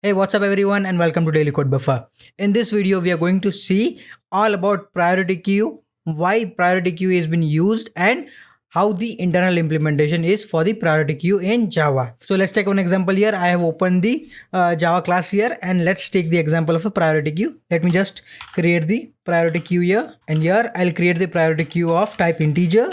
Hey, what's up everyone and welcome to Daily Code Buffer. In this video, we are going to see all about priority queue, why priority queue has been used and how the internal implementation is for the priority queue in Java. So let's take one example here. I have opened the Java class here and let's take the example of a priority queue. Let me just create the priority queue here, and here I'll create the priority queue of type integer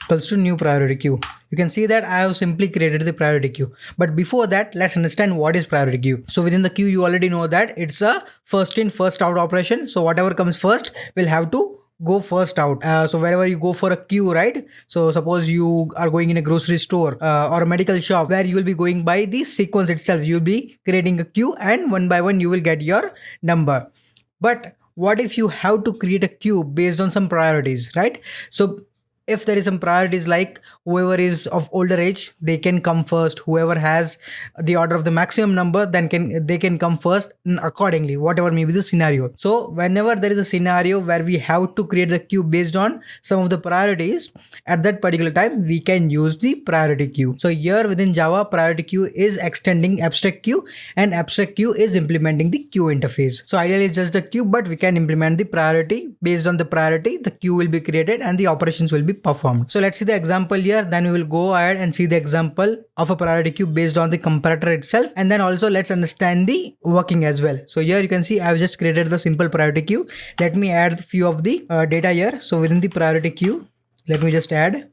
equals to new priority queue. You can see that I have simply created the priority queue. But before that, let's understand what is priority queue. So within the queue, you already know that it's a first in, first out operation. So whatever comes first will have to go first out. So wherever you go for a queue, right? So suppose you are going in a grocery store or a medical shop where you will be going by the sequence itself. You'll be creating a queue and one by one you will get your number. But what if you have to create a queue based on some priorities, right? So if there is some priorities like whoever is of older age, they can come first. Whoever has the order of the maximum number, then they can come first accordingly, whatever may be the scenario. So whenever there is a scenario where we have to create the queue based on some of the priorities, at that particular time we can use the priority queue. So here within Java, priority queue is extending abstract queue and abstract queue is implementing the queue interface. So ideally it's just the queue, but we can implement the priority. Based on the priority, the queue will be created and the operations will be performed. So let's see the example here, then we will go ahead and see the example of a priority queue based on the comparator itself, and then also let's understand the working as well. So here you can see I've just created the simple priority queue. Let me add a few of the data here. So within the priority queue, let me just I'll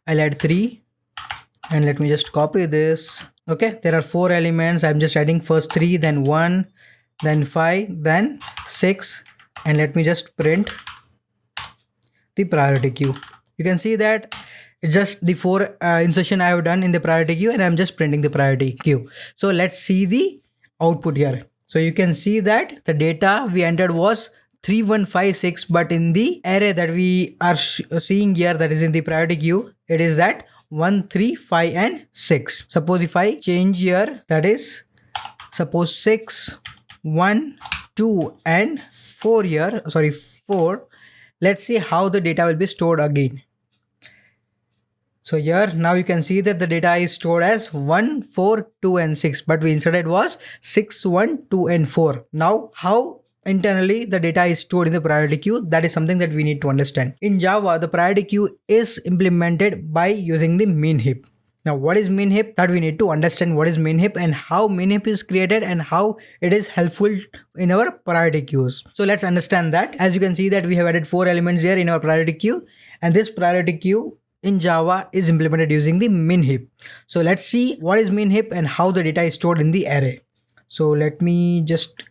add 3 and let me just copy this. Okay, there are 4 elements. I'm just adding first 3, then 1, then 5, then 6, and let me just print the priority queue. You can see that it's just the 4 insertion I have done in the priority queue and I'm just printing the priority queue. So let's see the output here. So you can see that the data we entered was 3156, but in the array that we are seeing here, that is in the priority queue, it is that 1, 3, 5 and 6. Suppose if I change here, that is suppose 6, 1, 2 and 4 here, 4. Let's see how the data will be stored again. So here now you can see that the data is stored as 1, 4, 2 and 6, but we inserted was 6, 1, 2 and 4. Now how internally the data is stored in the priority queue, that is something that we need to understand. In Java, the priority queue is implemented by using the Min-Heap. Now what is Min-Heap? That we need to understand what is Min-Heap and how Min-Heap is created and how it is helpful in our priority queues. So let's understand that. As you can see that we have added 4 elements here in our priority queue, and this priority queue in Java is implemented using the Min-Heap. So let's see what is Min-Heap and how the data is stored in the array. So let me just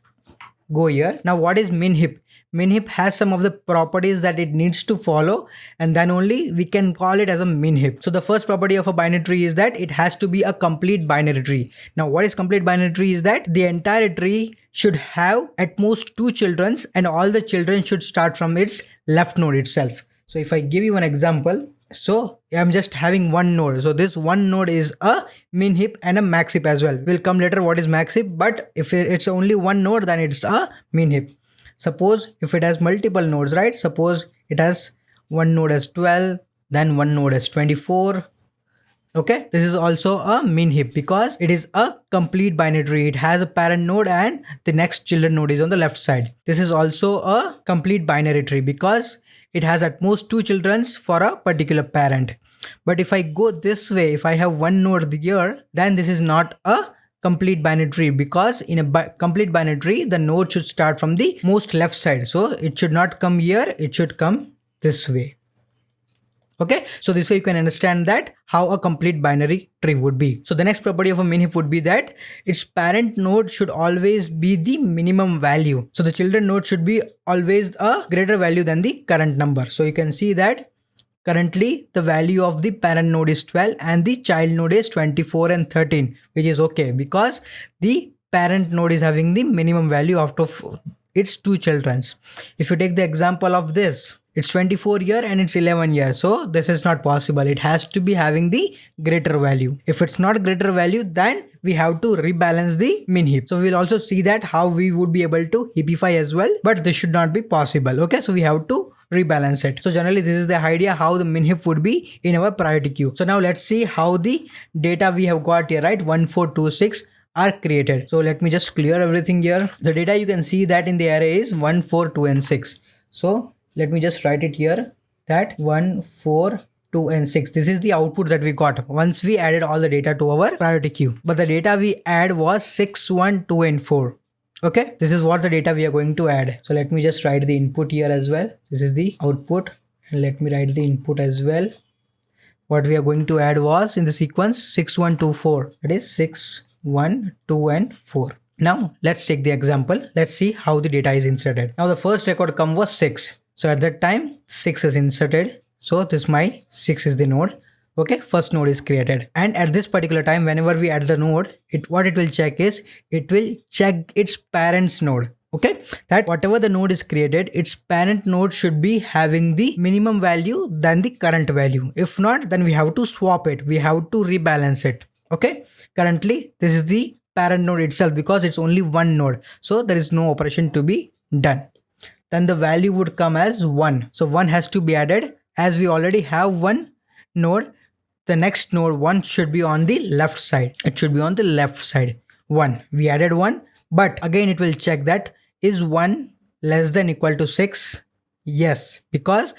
go here. Now what is Min-Heap? Min-Heap has some of the properties that it needs to follow, and then only we can call it as a Min-Heap. So the first property of a binary tree is that it has to be a complete binary tree. Now what is complete binary tree is that the entire tree should have at most 2 children and all the children should start from its left node itself. So if I give you an example, so I'm just having one node. So this one node is a Min-Heap and a Max-Heap as well. We'll come later what is Max-Heap, but if it's only one node, then it's a Min-Heap. Suppose if it has multiple nodes, right? Suppose it has one node as 12, then one node as 24. Okay, this is also a Min-Heap because it is a complete binary tree. It has a parent node and the next children node is on the left side. This is also a complete binary tree because it has at most 2 children for a particular parent. But if I go this way, if I have one node here, then this is not a complete binary tree because in a complete binary tree, the node should start from the most left side. So it should not come here, it should come this way. Okay, so this way you can understand that how a complete binary tree would be. So the next property of a Min-Heap would be that its parent node should always be the minimum value. So the children node should be always a greater value than the current number. So you can see that currently the value of the parent node is 12 and the child node is 24 and 13, which is okay because the parent node is having the minimum value out of its 2 children. If you take the example of this, it's 24 here and it's 11 here. So this is not possible. It has to be having the greater value. If it's not greater value, then we have to rebalance the Min-Heap. So we'll also see that how we would be able to heapify as well, but this should not be possible. Okay, so we have to rebalance it. So generally this is the idea how the min-heap would be in our priority queue. So now let's see how the data we have got here, right? 1, 4, 2, 6 are created. So let me just clear everything here. The data you can see that in the array is 1, 4, 2 and 6. So let me just write it here that 1, 4, 2 and 6. This is the output that we got once we added all the data to our priority queue. But the data we add was 6, 1, 2 and 4. Okay, this is what the data we are going to add. So let me just write the input here as well. This is the output and let me write the input as well. What we are going to add was in the sequence 6, 1, 2, 4. It is 6, 1, 2 and 4. Now let's take the example. Let's see how the data is inserted. Now the first record come was 6. So at that time 6 is inserted. So this my 6 is the node. Okay, first node is created. And at this particular time, whenever we add the node, what it will check is, it will check its parent's node. Okay, that whatever the node is created, its parent node should be having the minimum value than the current value. If not, then we have to swap it. We have to rebalance it. Okay, currently this is the parent node itself because it's only one node. So there is no operation to be done. Then the value would come as 1. So 1 has to be added. As we already have one node, the next node 1 should be on the left side. It should be on the left side. 1. We added 1, but again it will check that is 1 less than equal to 6? Yes, because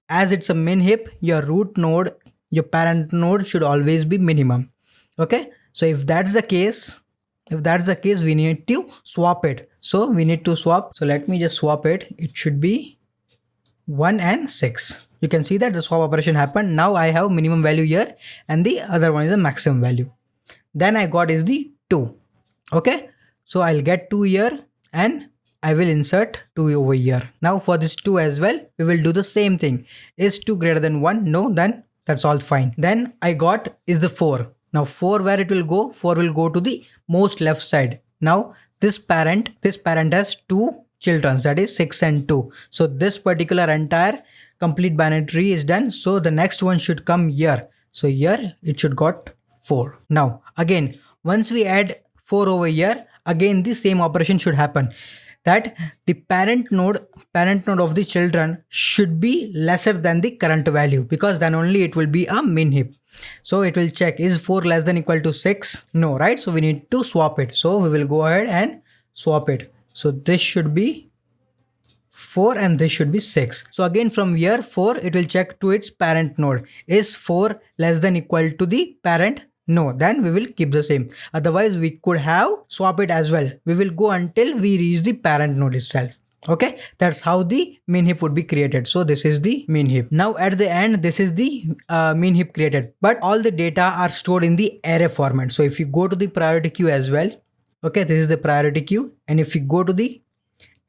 as it's a min-heap, your root node, your parent node should always be minimum. Okay, so if that's the case, we need to swap it. So we need to swap. So let me just swap it. It should be 1 and 6. You can see that the swap operation happened. Now I have minimum value here and the other one is the maximum value. Then I got is the 2. Okay, so I'll get 2 here and I will insert 2 over here. Now for this 2 as well, we will do the same thing. Is 2 greater than 1? No, then that's all fine. Then I got is the 4. Now 4 where it will go? 4 will go to the most left side. Now this parent has 2 children, that is 6 and 2. So this particular entire complete binary tree is done. So the next one should come here. So here it should got 4. Now again, once we add 4 over here, again the same operation should happen. That the parent node of the children should be lesser than the current value, because then only it will be a min-heap. So it will check, is 4 less than equal to 6? No, right? So we need to swap it. So we will go ahead and swap it. So this should be 4 and this should be 6. So again from here 4, it will check to its parent node. Is 4 less than equal to the parent? No, then we will keep the same. Otherwise we could have swap it as well. We will go until we reach the parent node itself. Okay, that's how the min-heap would be created. So this is the min-heap. Now at the end, this is the min-heap created, but all the data are stored in the array format. So if you go to the priority queue as well, okay, this is the priority queue, and if you go to the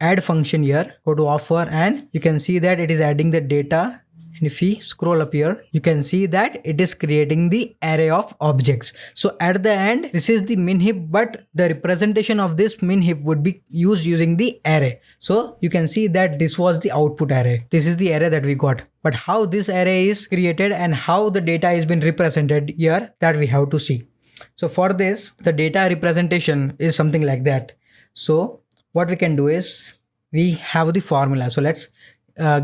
add function here, go to offer, and you can see that it is adding the data. And if we scroll up here, you can see that it is creating the array of objects. So at the end, this is the min-heap, but the representation of this min-heap would be used using the array. So you can see that this was the output array. This is the array that we got. But how this array is created and how the data is been represented here, that we have to see. So for this, the data representation is something like that. So what we can do is we have the formula. So let's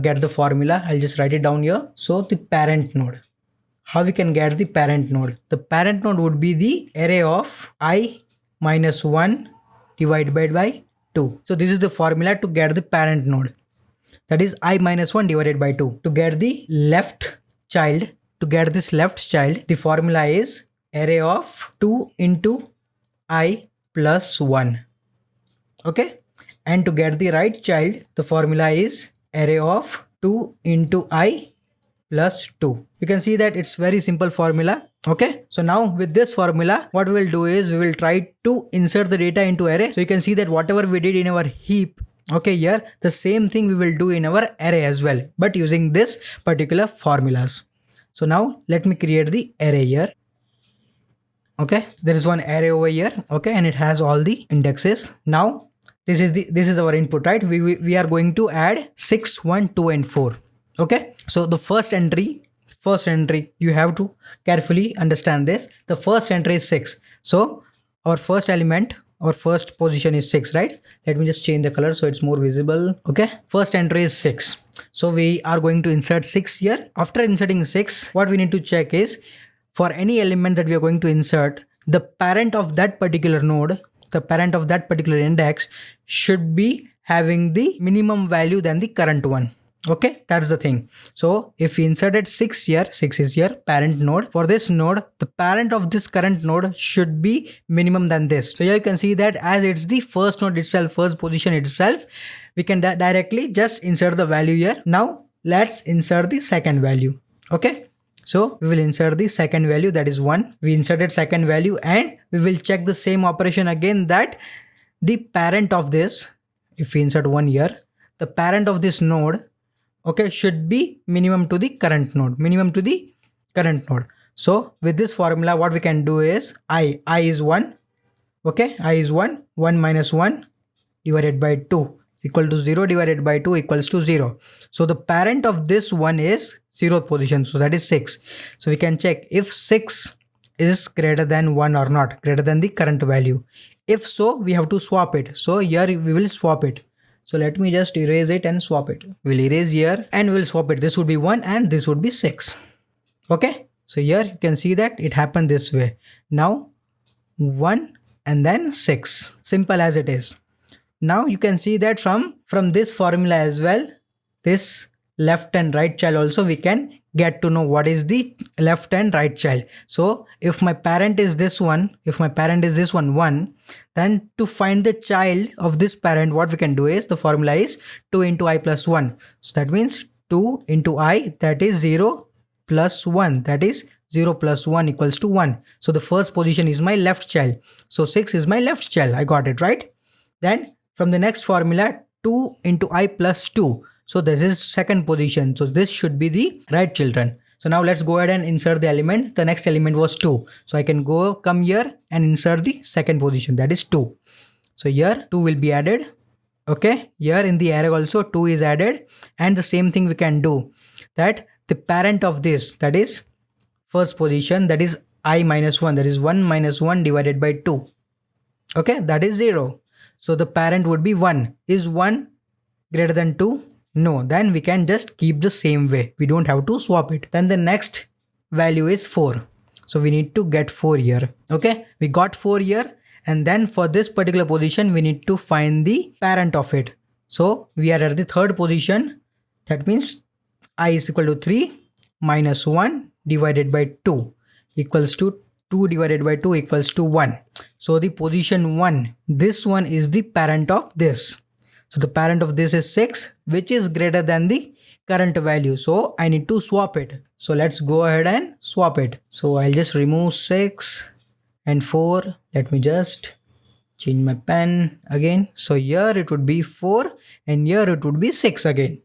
get the formula. I'll just write it down here. So the parent node, how we can get the parent node? The parent node would be the array of I minus 1 divided by 2. So this is the formula to get the parent node. That is I minus 1 divided by 2. To get the left child, the formula is array of 2 into I plus 1. Okay. And to get the right child, the formula is array of 2 into I plus 2. You can see that it's very simple formula. Okay. So now with this formula, what we will do is we will try to insert the data into array. So you can see that whatever we did in our heap, okay, here, the same thing we will do in our array as well, but using this particular formulas. So now let me create the array here. Okay. There is one array over here. Okay. And it has all the indexes. Now this is our input, right? We are going to add 6, 1, 2 and 4. Okay. So the first entry, you have to carefully understand this. The first entry is 6. So our first element, our first position is 6, right? Let me just change the color so it's more visible. Okay. First entry is 6. So we are going to insert 6 here. After inserting 6, what we need to check is for any element that we are going to insert, the parent of that particular node, the parent of that particular index should be having the minimum value than the current one. Okay, that's the thing. So if we inserted 6 here, 6 is your parent node. For this node, the parent of this current node should be minimum than this. So here you can see that as it's the first node itself, first position itself, we can directly just insert the value here. Now let's insert the second value. Okay, so we will insert the second value, that is 1. We inserted second value and we will check the same operation again, that the parent of this, if we insert 1 here, the parent of this node, okay, should be minimum to the current node, minimum to the current node. So with this formula, what we can do is I is 1. Okay, I is 1. 1 minus 1 divided by 2 equal to 0 divided by 2 equals to 0. So the parent of this one is 0th position. So that is 6. So we can check if 6 is greater than 1 or not, greater than the current value. If so, we have to swap it. So here we will swap it. So let me just erase it and swap it. We'll erase here and we'll swap it. This would be 1 and this would be 6. Okay. So here you can see that it happened this way. Now 1 and then 6. Simple as it is. Now you can see that from this formula as well, this left and right child also, we can get to know what is the left and right child. So if my parent is this one, if my parent is this one 1, then to find the child of this parent, what we can do is the formula is 2 into I plus 1. So that means 2 into I, that is 0 plus 1, that is 0 plus 1 equals to 1. So the first position is my left child. So 6 is my left child. I got it right. Then from the next formula, 2 into I plus 2. So this is second position. So this should be the right children. So now let's go ahead and insert the element. The next element was 2. So I can come here and insert the second position, that is 2. So here 2 will be added. Okay. Here in the array also 2 is added. And the same thing we can do, that the parent of this, that is first position, that is I minus 1, that is 1 minus 1 divided by 2. Okay. That is 0. So the parent would be 1. Is 1 greater than 2? No, then we can just keep the same way. We don't have to swap it. Then the next value is 4. So we need to get 4 here. Okay, we got 4 here. And then for this particular position, we need to find the parent of it. So we are at the third position. That means I is equal to 3 minus 1 divided by 2 equals to 2 divided by 2 equals to 1. So the position 1, this one is the parent of this. So the parent of this is 6, which is greater than the current value. So I need to swap it. So let's go ahead and swap it. So I'll just remove 6 and 4. Let me just change my pen again. So here it would be 4 and here it would be 6 again.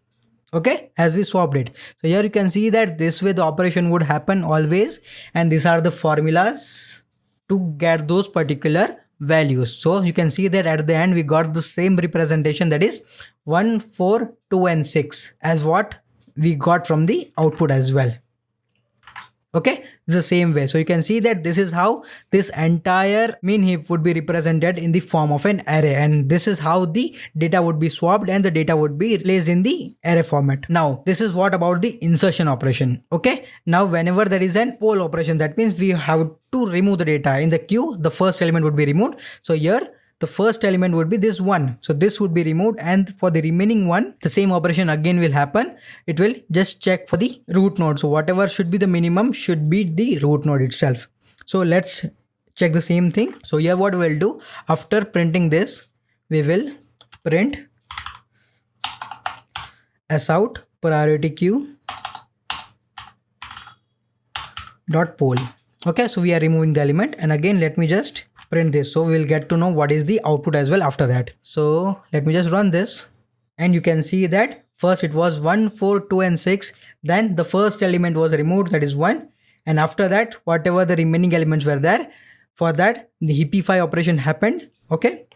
Okay, as we swapped it. So here you can see that this way the operation would happen always. And these are the formulas to get those particular values. So you can see that at the end we got the same representation, that is 1, 4, 2 and 6 as what we got from the output as well. Okay, it's the same way. So you can see that this is how this entire Min-Heap would be represented in the form of an array, and this is how the data would be swapped and the data would be placed in the array format. Now this is what about the insertion operation. Okay, now whenever there is an poll operation, that means we have to remove the data in the queue. The first element would be removed. So here the first element would be this one. So this would be removed, and for the remaining one, the same operation again will happen. It will just check for the root node. So whatever should be the minimum should be the root node itself. So let's check the same thing. So here what we'll do, after printing this, we will print sout priority queue dot poll. Okay, so we are removing the element, and again let me just print this, so we'll get to know what is the output as well after that. So let me just run this, and you can see that first it was 1, 4, 2 and 6. Then the first element was removed, that is 1, and after that whatever the remaining elements were there, for that the heapify operation happened. Okay,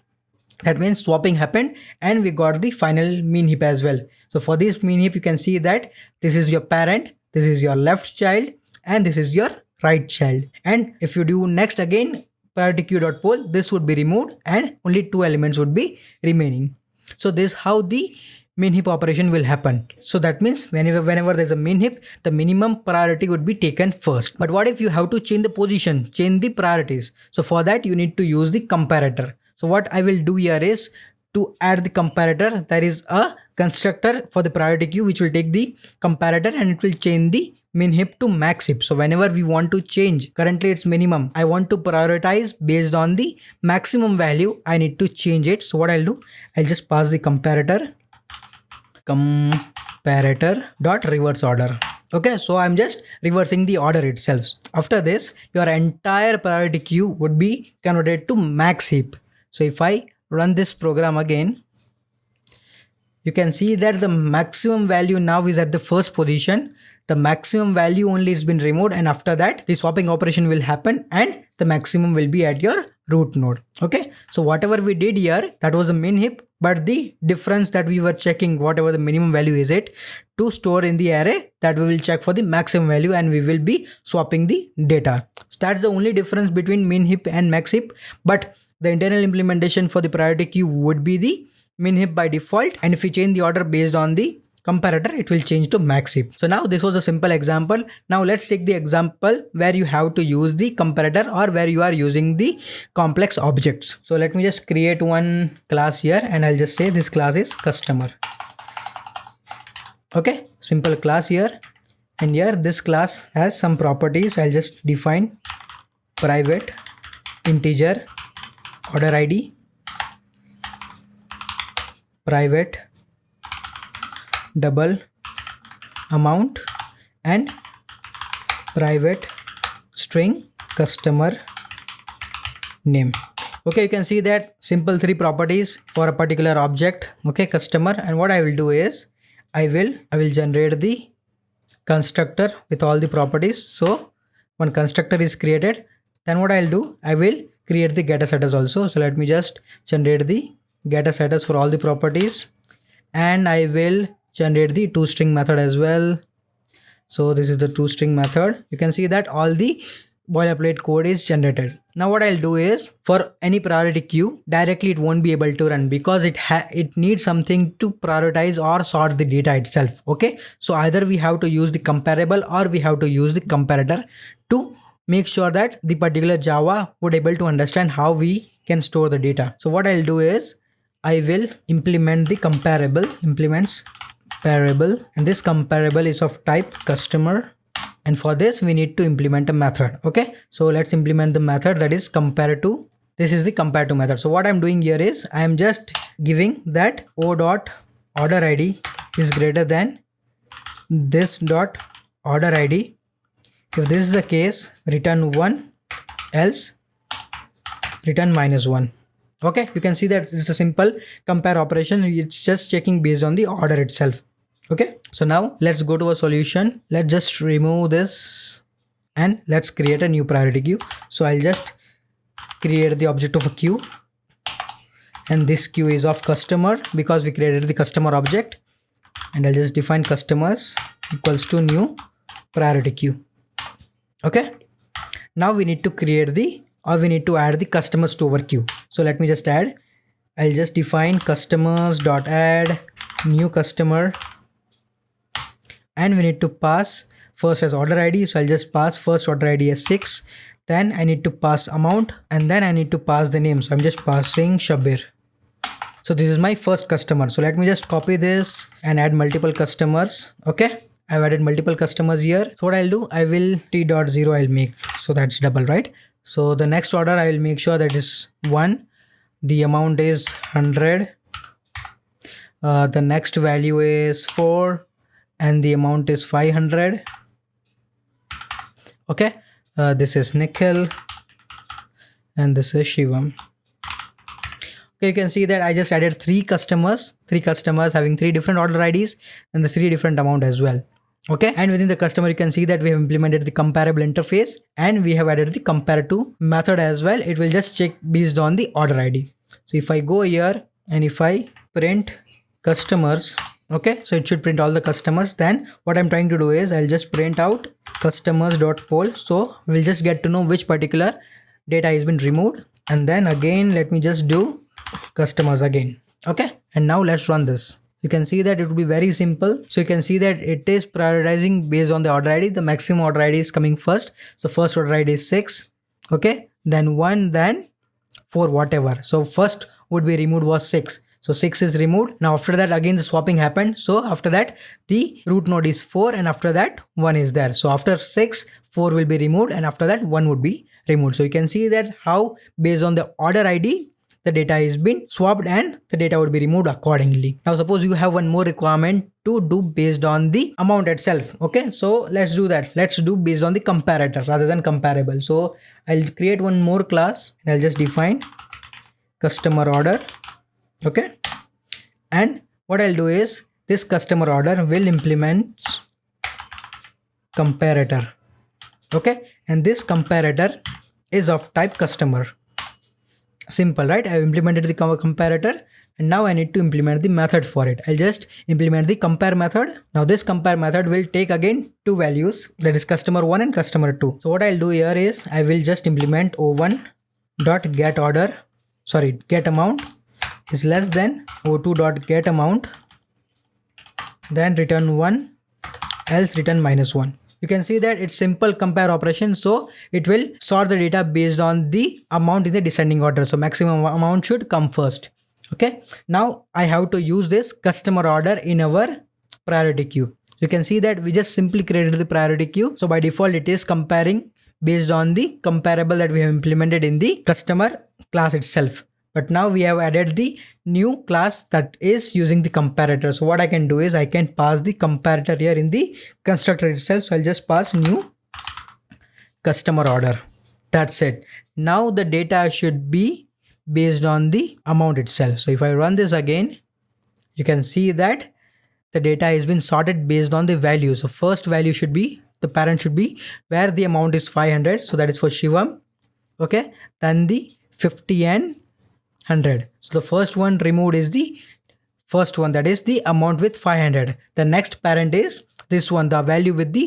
that means swapping happened, and we got the final Min-Heap as well. So for this Min-Heap you can see that this is your parent, this is your left child, and this is your right child. And if you do next again PriorityQueue.poll, this would be removed and only 2 elements would be remaining. So this is how the min-heap operation will happen. So that means whenever there's a min-heap, the minimum priority would be taken first. But what if you have to change the position, change the priorities? So for that you need to use the comparator. So what I will do here is to add the comparator. There is a constructor for the priority queue which will take the comparator and it will change the min-heap to max-heap. So whenever we want to change, currently it's minimum, I want to prioritize based on the maximum value, I need to change it. So what I'll do, I'll just pass the comparator dot reverse order. Okay, so I'm just reversing the order itself. After this, your entire priority queue would be converted to max-heap. So if I run this program again, you can see that the maximum value now is at the first position. The maximum value only has been removed, and after that the swapping operation will happen and the maximum will be at your root node. Okay, so whatever we did here, that was the min-heap, but the difference that we were checking, whatever the minimum value is it, to store in the array, that we will check for the maximum value and we will be swapping the data. So that's the only difference between min-heap and max-heap, but the internal implementation for the priority queue would be the min-heap by default, and if we change the order based on the comparator, it will change to max-heap. So now this was a simple example. Now let's take the example where you have to use the comparator or where you are using the complex objects. So let me just create one class here and I'll just say this class is customer. Okay, simple class here, and here this class has some properties. I'll just define private integer order ID, private double amount, and private string customer name. Okay, you can see that simple three properties for a particular object, okay, customer. And what I will do is I will generate the constructor with all the properties. So one constructor is created, then what I'll do, I will create the getter setters also. So let me just generate the getter setters for all the properties, and I will generate the toString method as well. So this is the toString method. You can see that all the boilerplate code is generated. Now what I'll do is, for any priority queue, directly it won't be able to run because it needs something to prioritize or sort the data itself. Okay, so either we have to use the comparable or we have to use the comparator to make sure that the particular Java would able to understand how we can store the data. So what I'll do is I will implement the comparable, implements comparable, and this comparable is of type customer, and for this we need to implement a method. Okay, so let's implement the method that is compare to. This is the compare to method. So what I'm doing here is I am just giving that o dot order id is greater than this dot order id. If this is the case, return 1, else return -1. Okay, you can see that it's a simple compare operation. It's just checking based on the order itself. Okay, so now let's go to a solution. Let's just remove this and let's create a new priority queue. So I'll just create the object of a queue, and this queue is of customer because we created the customer object, and I'll just define customers equals to new priority queue. Okay, now we need to create we need to add the customers to our queue. So let me just add, I'll just define customers.add new customer, and we need to pass first as order ID. So I'll just pass first order ID as 6, then I need to pass amount, and then I need to pass the name. So I'm just passing Shabir. So this is my first customer. So let me just copy this and add multiple customers. Okay, I've added multiple customers here. So what I'll do, I will t.0 I'll make, so that's double, right? So the next order I will make sure that is 1, the amount is 100, the next value is 4, and the amount is 500. Okay, this is Nikhil and this is Shivam. Okay, you can see that I just added three customers having 3 different order IDs and the 3 different amount as well. Okay, and within the customer you can see that we have implemented the comparable interface and we have added the compare to method as well. It will just check based on the order ID. So if I go here and if I print customers, okay, so it should print all the customers. Then what I'm trying to do is I'll just print out customers.poll. So we'll just get to know which particular data has been removed. And then again, let me just do customers again. Okay, and now let's run this. you can see that it would be very simple. So you can see that it is prioritizing based on the order ID. The maximum order ID is coming first. So first order ID is 6. Okay. Then 1, then 4, whatever. So first would be removed was 6. So 6 is removed. Now after that again the swapping happened. So after that the root node is 4 and after that 1 is there. So after 6, 4 will be removed and after that 1 would be removed. So you can see that how based on the order ID the data is been swapped and the data would be removed accordingly. Now suppose you have one more requirement to do based on the amount itself. Okay, so let's do that. Let's do based on the comparator rather than comparable. So I'll create one more class and I'll just define customer order. Okay, and what I'll do is this customer order will implement comparator. Okay, and this comparator is of type customer. Simple, right? I've implemented the comparator and now I need to implement the method for it. I'll just implement the compare method. Now this compare method will take again two values, that is customer 1 and customer 2. So what I'll do here is I will just implement o1 dot get order, sorry, get amount is less than o2 dot get amount, then return 1, else return -1. You can see that it's simple compare operation. So it will sort the data based on the amount in the descending order. So maximum amount should come first. Okay. Now I have to use this customer order in our priority queue. You can see that we just simply created the priority queue. So by default, it is comparing based on the comparable that we have implemented in the customer class itself. But now we have added the new class that is using the comparator. So what I can do is I can pass the comparator here in the constructor itself. So I'll just pass new customer order. That's it. Now the data should be based on the amount itself. So if I run this again, you can see that the data has been sorted based on the value. So first value should be, the parent should be where the amount is 500. So that is for Shivam. Okay. Then the 50 and 100. So the first one removed is the first one, that is the amount with 500. The next parent is this one, the value with the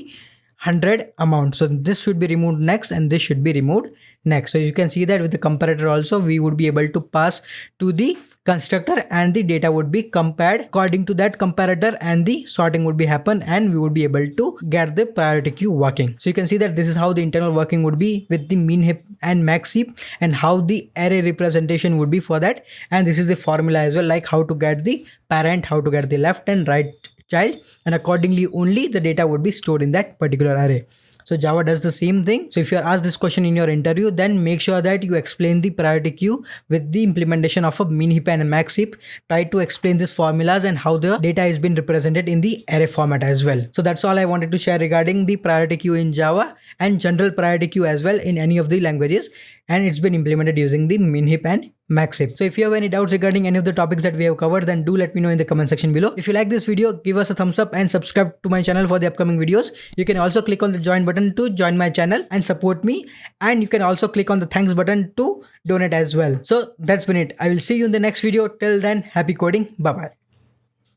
100 amount. So this should be removed next and this should be removed next. So you can see that with the comparator also we would be able to pass to the constructor and the data would be compared according to that comparator and the sorting would be happen and we would be able to get the priority queue working. So you can see that this is how the internal working would be with the Min-Heap and Max-Heap and how the array representation would be for that. And this is the formula as well, like how to get the parent, how to get the left and right child, and accordingly only the data would be stored in that particular array. So Java does the same thing. So if you are asked this question in your interview, then make sure that you explain the priority queue with the implementation of a Min-Heap and a Max-Heap. Try to explain these formulas and how the data is been represented in the array format as well. So that's all I wanted to share regarding the priority queue in Java and general priority queue as well in any of the languages. And it's been implemented using the Min-Heap and Max-Heap. So if you have any doubts regarding any of the topics that we have covered, then do let me know in the comment section below. If you like this video, give us a thumbs up and subscribe to my channel for the upcoming videos. You can also click on the join button to join my channel and support me. And you can also click on the thanks button to donate as well. So that's been it. I will see you in the next video. Till then, happy coding. Bye bye.